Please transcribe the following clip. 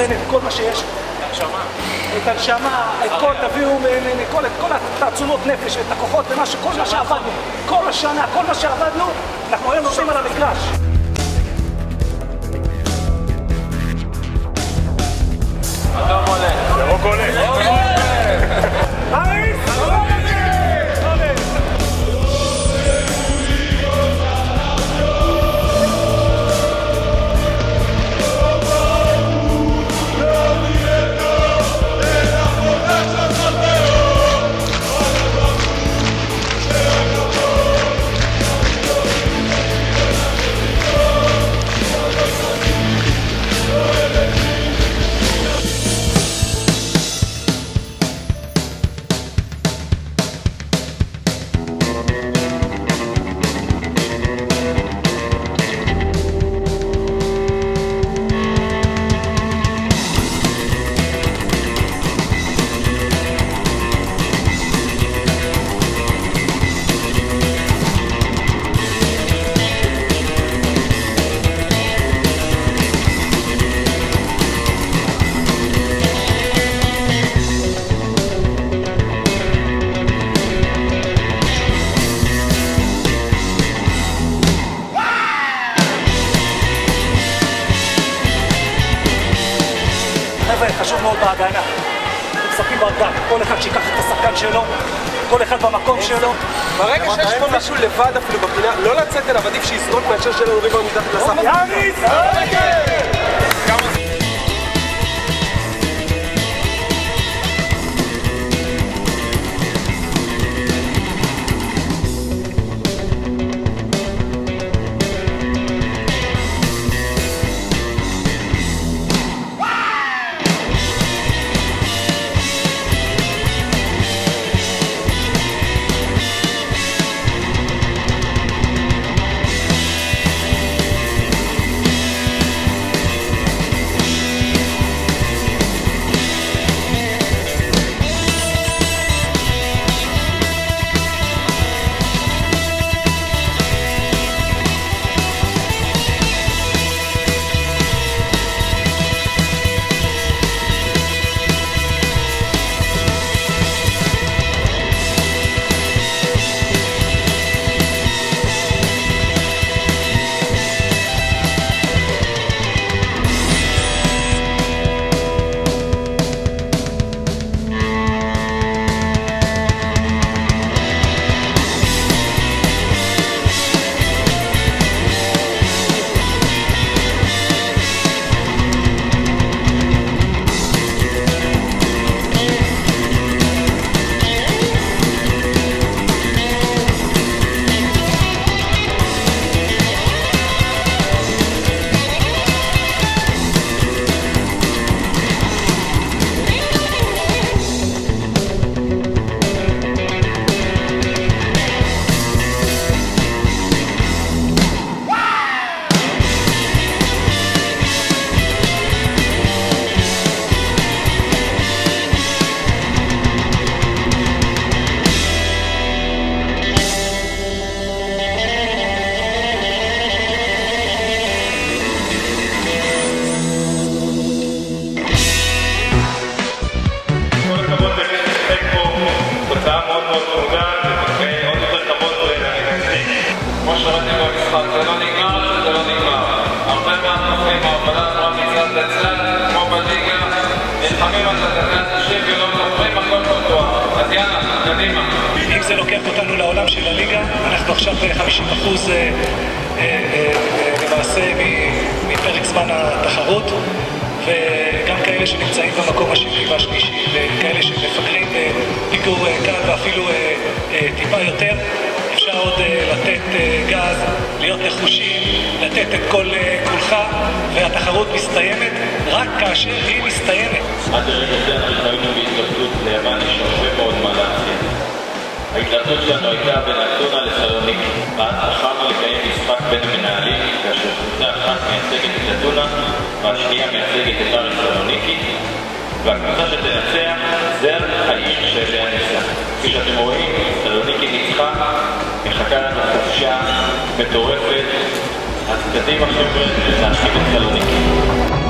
נותן את כל מה שיש. את הנשמה, את כל, תביאו את כל התעצומות נפש, את הכוחות, כל מה שעבדנו, כל השנה, כל מה שעבדנו, אנחנו היום נוסעים על המגרש. אדום עולה. ירוק עולה. חשוב מאוד בהגנה, משחקים בהגנה, כל אחד שיקח את השחקן שלו, כל אחד במקום שלו. ברגע שיש פה מישהו לבד אפילו בפינה, לא לצאת אליו, עדיף שיזרוק מאשר שלנו ריבון מתחת לסף. יאניס! כמו שראיתי במשחק, זה לא נגמר, זה לא נגמר. הרבה מהתופעים, ההובלה עברה מצד לצד, כמו בליגה, נלחמים על דקת 90 ולא מוותרים, הכל פתוח. אז יאללה, קדימה. אם זה לוקח אותנו לעולם של הליגה, אנחנו עכשיו ב-50% למעשה מפרק זמן התחרות, וגם כאלה שנמצאים במקום השני והשלישי, וכאלה שמפגרים פיגור קל ואפילו טיפה יותר, אפשר עוד לתת גז, להיות נחושים, לתת את כל כולך, והתחרות מסתיימת רק כאשר היא מסתיימת. עד לרגע זה אנחנו היינו בהתלבטות ליוון, יש הרבה מאוד מה להציע. ההתלבטות שלנו הייתה בין אתונה לסלוניקי. ואז בחרנו לקיים משחק בין המנהלים, כאשר קבוצה אחת מייצגת את אתונה והשנייה מייצגת את אריס סלוניקי, והקבוצה שתנצח זה העיר שאליה ניסה. כפי שאתם רואים, סלוניקי ניצחה, מחכה לנו חופשה מטורפת, אז קדימה חבר'ה, להשחיל את סלוניקי.